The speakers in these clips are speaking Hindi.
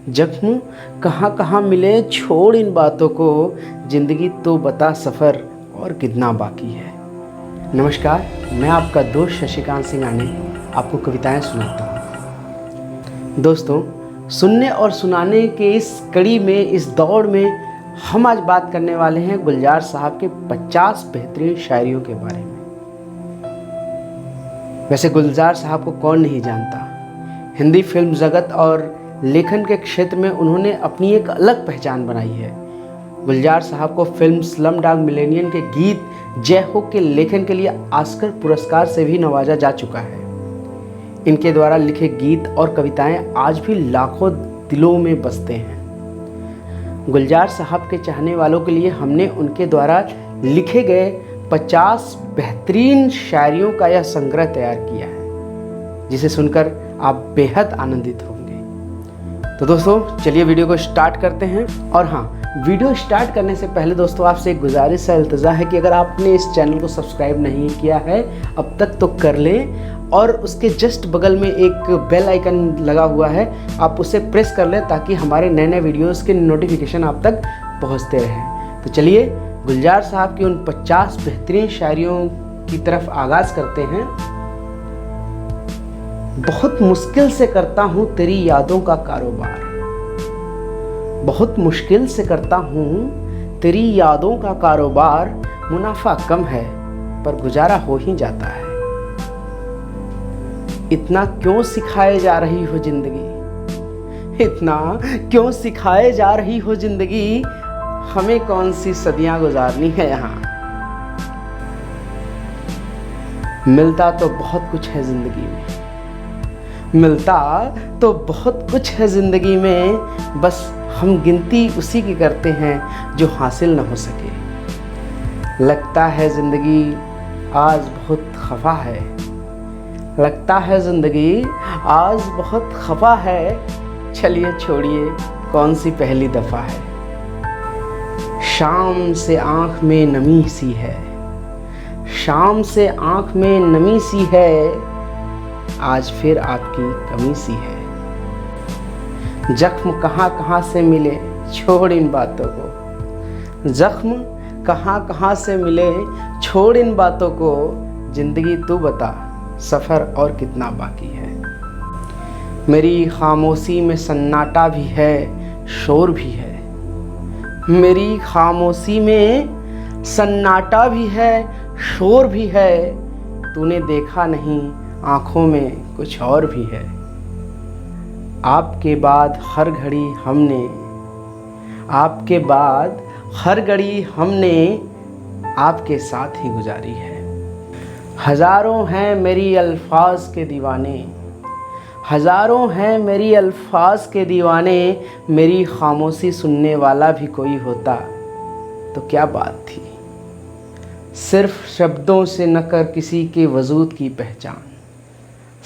जख्म कहाँ कहाँ मिले, छोड़ इन बातों को, ज़िंदगी तो बता सफ़र और कितना बाकी है। नमस्कार, मैं आपका दोस्त शशिकांत सिंघानिया आपको कविताएं सुनाता हूँ। दोस्तों, सुनने और सुनाने के इस कड़ी में, इस दौड़ में हम आज बात करने वाले हैं गुलजार साहब के 50 बेहतरीन शायरियों के बारे में। वैसे गुलजार साहब को कौन नहीं जानता। हिंदी फिल्म जगत और लेखन के क्षेत्र में उन्होंने अपनी एक अलग पहचान बनाई है। गुलजार साहब को फिल्म स्लमडॉग मिलेनियम के गीत जय हो के लेखन के लिए ऑस्कर पुरस्कार से भी नवाजा जा चुका है। इनके द्वारा लिखे गीत और कविताएं आज भी लाखों दिलों में बसते हैं। गुलजार साहब के चाहने वालों के लिए हमने उनके द्वारा लिखे गए 50 बेहतरीन शायरियों का यह संग्रह तैयार किया है, जिसे सुनकर आप बेहद आनंदित होंगे। तो दोस्तों, चलिए वीडियो को स्टार्ट करते हैं। और हाँ, वीडियो स्टार्ट करने से पहले दोस्तों आपसे एक गुजारिश है, इल्तजा है कि अगर आपने इस चैनल को सब्सक्राइब नहीं किया है अब तक तो कर लें, और उसके जस्ट बगल में एक बेल आइकन लगा हुआ है, आप उसे प्रेस कर लें ताकि हमारे नए नए वीडियोस के नोटिफिकेशन आप तक पहुंचते रहें। तो चलिए गुलजार साहब की उन 50 बेहतरीन शायरियों की तरफ आगाज़ करते हैं। बहुत मुश्किल से करता हूँ तेरी यादों का कारोबार, बहुत मुश्किल से करता हूँ तेरी यादों का कारोबार, मुनाफा कम है पर गुजारा हो ही जाता है। इतना क्यों सिखाए जा रही हो जिंदगी, इतना क्यों सिखाए जा रही हो जिंदगी, हमें कौन सी सदियां गुजारनी है यहाँ। मिलता तो बहुत कुछ है जिंदगी में, मिलता तो बहुत कुछ है ज़िंदगी में, बस हम गिनती उसी की करते हैं जो हासिल न हो सके। लगता है ज़िंदगी आज बहुत खफा है, लगता है ज़िंदगी आज बहुत खफा है, चलिए छोड़िए कौन सी पहली दफ़ा है। शाम से आँख में नमी सी है, शाम से आँख में नमी सी है, आज फिर आपकी कमी सी है। जख्म कहाँ कहाँ से मिले, छोड़ इन बातों को, जख्म कहाँ कहाँ से मिले, छोड़ इन बातों को, ज़िंदगी तू बता सफ़र और कितना बाकी है। मेरी खामोशी में सन्नाटा भी है, शोर भी है, मेरी खामोशी में सन्नाटा भी है, शोर भी है, तूने देखा नहीं आँखों में कुछ और भी है। आपके बाद हर घड़ी हमने, आपके बाद हर घड़ी हमने आपके साथ ही गुजारी है। हज़ारों हैं मेरी अल्फाज के दीवाने, हज़ारों हैं मेरी अल्फाज के दीवाने, मेरी खामोशी सुनने वाला भी कोई होता तो क्या बात थी। सिर्फ शब्दों से न कर किसी के वजूद की पहचान,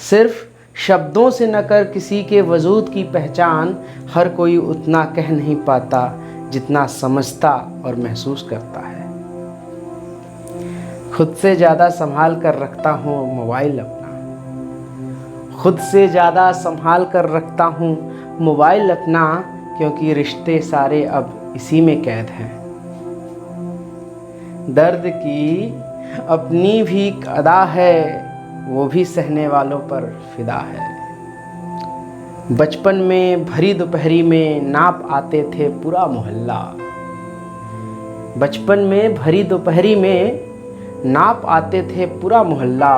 सिर्फ शब्दों से न कर किसी के वजूद की पहचान, हर कोई उतना कह नहीं पाता जितना समझता और महसूस करता है। खुद से ज़्यादा संभाल कर रखता हूँ मोबाइल अपना, खुद से ज़्यादा संभाल कर रखता हूँ मोबाइल अपना, क्योंकि रिश्ते सारे अब इसी में कैद हैं। दर्द की अपनी भी अदा है, वो भी सहने वालों पर फिदा है। बचपन में भरी दोपहरी में नाप आते थे पूरा मोहल्ला, बचपन में भरी दोपहरी में नाप आते थे पूरा मोहल्ला,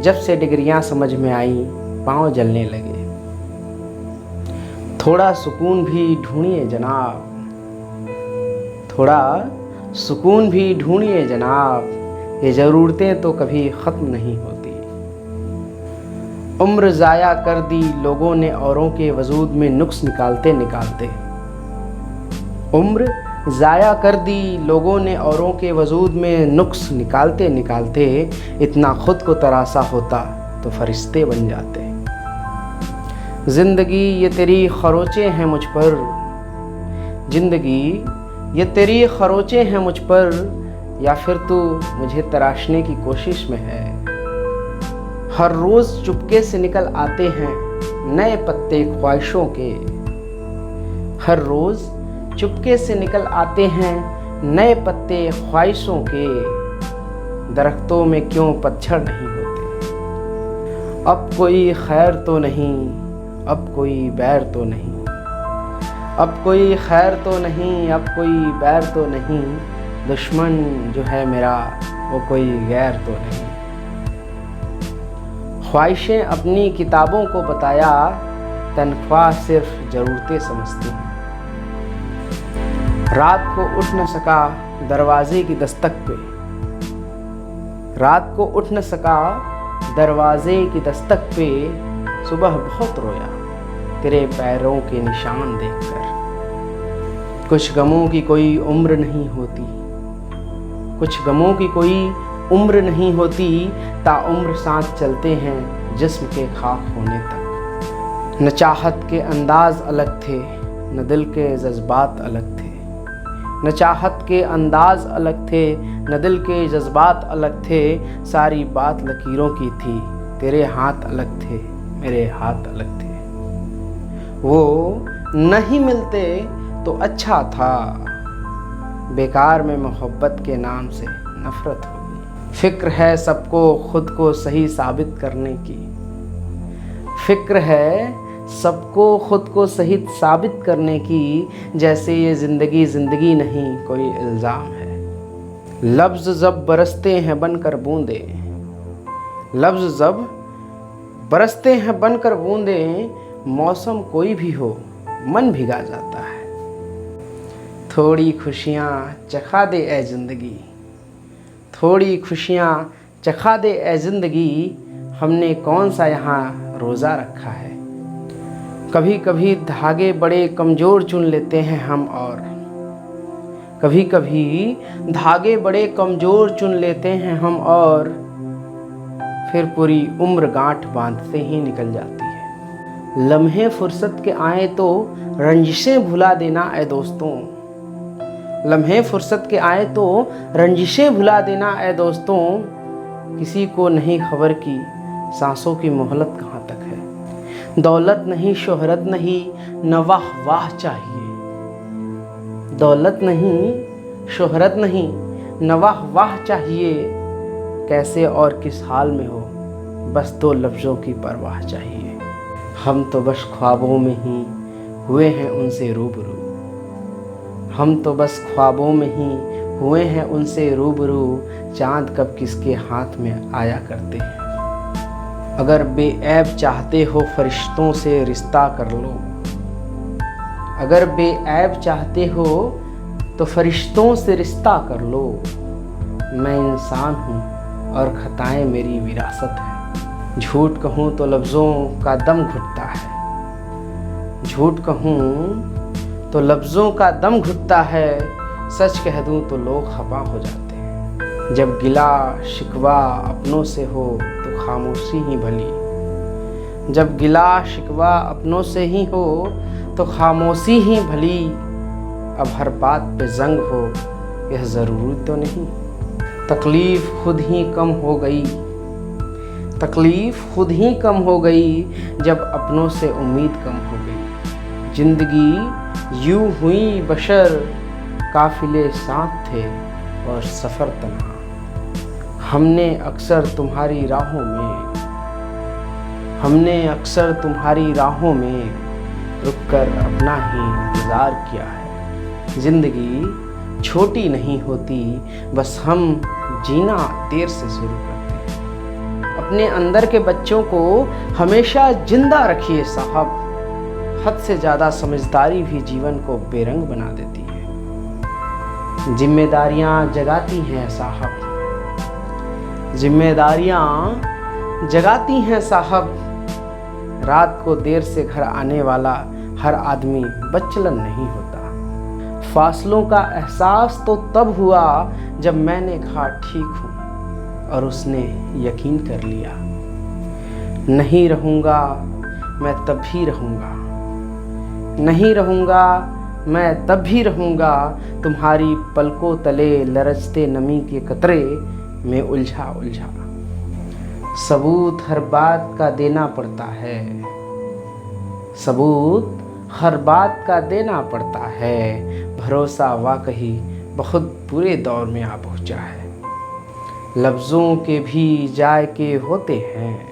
जब से डिग्रियां समझ में आई पाँव जलने लगे। थोड़ा सुकून भी ढूंढिए जनाब, थोड़ा सुकून भी ढूंढिए जनाब, ये ज़रूरतें तो कभी ख़त्म नहीं होती। उम्र ज़ाया कर दी लोगों ने औरों के वजूद में नुक्स निकालते निकालते, उम्र ज़ाया कर दी लोगों ने औरों के वजूद में नुक्स निकालते निकालते, इतना खुद को तरासा होता तो फरिश्ते बन जाते। ज़िंदगी ये तेरी खरोचे हैं मुझ पर, ज़िंदगी ये तेरी खरोचे हैं मुझ पर, या फिर तू मुझे तराशने की कोशिश में है। हर रोज़ चुपके से निकल आते हैं नए पत्ते ख्वाहिशों के, हर रोज़ चुपके से निकल आते हैं नए पत्ते ख्वाहिशों के, दरख्तों में क्यों पतझड़ नहीं होते। अब कोई खैर तो नहीं, अब कोई बैर तो नहीं, अब कोई खैर तो नहीं, अब कोई बैर तो नहीं, दुश्मन जो है मेरा वो कोई गैर तो नहीं। ख्वाहिशें अपनी किताबों को बताया, तनख्वाह सिर्फ ज़रूरतें समझती हैं। रात को उठ न सका दरवाजे की दस्तक पे, रात को उठ न सका दरवाजे की दस्तक पे, सुबह बहुत रोया तेरे पैरों के निशान देखकर। कुछ गमों की कोई उम्र नहीं होती, कुछ गमों की कोई उम्र नहीं होती, ताउम्र साथ चलते हैं जिस्म के खाक होने तक। न चाहत के अंदाज अलग थे, न दिल के जज्बात अलग थे, न चाहत के अंदाज अलग थे, न दिल के जज्बात अलग थे, सारी बात लकीरों की थी, तेरे हाथ अलग थे मेरे हाथ अलग थे। वो नहीं मिलते तो अच्छा था, बेकार में मोहब्बत के नाम से नफरत होगी। फिक्र है सबको खुद को सही साबित करने की, फिक्र है सबको खुद को सही साबित करने की, जैसे ये ज़िंदगी ज़िंदगी नहीं कोई इल्ज़ाम है। लफ्ज़ जब बरसते हैं बनकर बूंदे, लफ्ज़ जब बरसते हैं बनकर बूंदे, मौसम कोई भी हो मन भिगा जाता है। थोड़ी खुशियाँ चखा दे ए ज़िंदगी, थोड़ी खुशियाँ चखा दे ए ज़िंदगी, हमने कौन सा यहाँ रोज़ा रखा है। कभी कभी धागे बड़े कमज़ोर चुन लेते हैं हम, और कभी कभी धागे बड़े कमज़ोर चुन लेते हैं हम, और फिर पूरी उम्र गांठ बांधते ही निकल जाती है। लम्हे फुर्सत के आए तो रंजिशें भुला देना ए दोस्तों, लम्हे फुर्सत के आए तो रंजिशें भुला देना ए दोस्तों, किसी को नहीं खबर की सांसों की मोहलत कहाँ तक है। दौलत नहीं शोहरत नहीं न वाह वाह चाहिए, दौलत नहीं शोहरत नहीं न वाह वाह चाहिए, कैसे और किस हाल में हो बस दो लफ्ज़ों की परवाह चाहिए। हम तो बस ख्वाबों में ही हुए हैं उनसे रूबरू, हम तो बस ख्वाबों में ही हुए हैं उनसे रूबरू, चाँद कब किसके हाथ में आया करते हैं। अगर बेऐब चाहते हो फरिश्तों से रिश्ता कर लो, अगर बेऐब चाहते हो तो फरिश्तों से रिश्ता कर लो। मैं इंसान हूँ और खताएं मेरी विरासत है, झूठ कहूँ तो लफ्ज़ों का दम घुटता है, झूठ कहूँ तो लफ्ज़ों का दम घुटता है, सच कह दूँ तो लोग खफा हो जाते हैं। जब गिला शिकवा अपनों से हो तो खामोशी ही भली, जब गिला शिकवा अपनों से ही हो तो खामोशी ही भली। अब हर बात पे जंग हो यह ज़रूरी तो नहीं, तकलीफ़ खुद ही कम हो गई, तकलीफ़ खुद ही कम हो गई, जब अपनों से उम्मीद कम हो गई। ज़िंदगी यूँ हुई बशर, काफ़िले साथ थे और सफ़र तन्हा। हमने अक्सर तुम्हारी राहों में, हमने अक्सर तुम्हारी राहों में रुककर अपना ही इंतज़ार किया है। ज़िंदगी छोटी नहीं होती, बस हम जीना देर से शुरू करते हैं। अपने अंदर के बच्चों को हमेशा जिंदा रखिए साहब, हद से ज़्यादा समझदारी भी जीवन को बेरंग बना देती है। जिम्मेदारियाँ जगाती हैं साहब, जिम्मेदारियाँ जगाती हैं साहब, रात को देर से घर आने वाला हर आदमी बच्चलन नहीं होता। फासलों का एहसास तो तब हुआ जब मैंने कहा ठीक हूँ और उसने यकीन कर लिया। नहीं रहूँगा मैं तब भी रहूँगा, नहीं रहूँगा मैं तब भी रहूँगा, तुम्हारी पलकों तले लरजते नमी के कतरे में उलझा उलझा। सबूत हर बात का देना पड़ता है, सबूत हर बात का देना पड़ता है, भरोसा वाकई बहुत बुरे दौर में आ पहुँचा है। लफ्ज़ों के भी जायके होते हैं,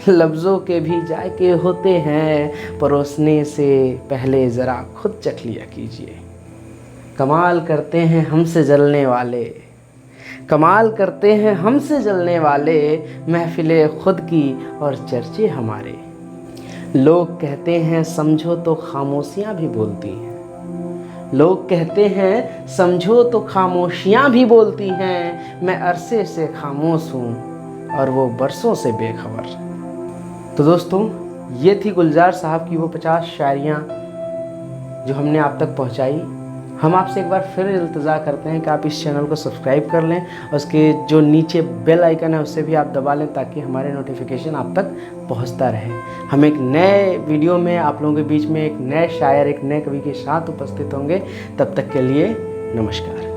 लफ्ज़ों के भी जायके होते हैं, परोसने से पहले ज़रा खुद चख लिया कीजिए। कमाल करते हैं हमसे जलने वाले, कमाल करते हैं हमसे जलने वाले, महफिले खुद की और चर्चे हमारे। लोग कहते हैं समझो तो खामोशियाँ भी बोलती हैं, लोग कहते हैं समझो तो खामोशियाँ भी बोलती हैं। मैं अरसे से खामोश हूँ और वो बरसों से बेखबर। तो दोस्तों, ये थी गुलजार साहब की वो 50 शायरियाँ जो हमने आप तक पहुँचाई। हम आपसे एक बार फिर इल्तिजा करते हैं कि आप इस चैनल को सब्सक्राइब कर लें और उसके जो नीचे बेल आइकन है उससे भी आप दबा लें ताकि हमारे नोटिफिकेशन आप तक पहुंचता रहे। हम एक नए वीडियो में आप लोगों के बीच में एक नए शायर, एक नए कवि के साथ उपस्थित होंगे। तब तक के लिए नमस्कार।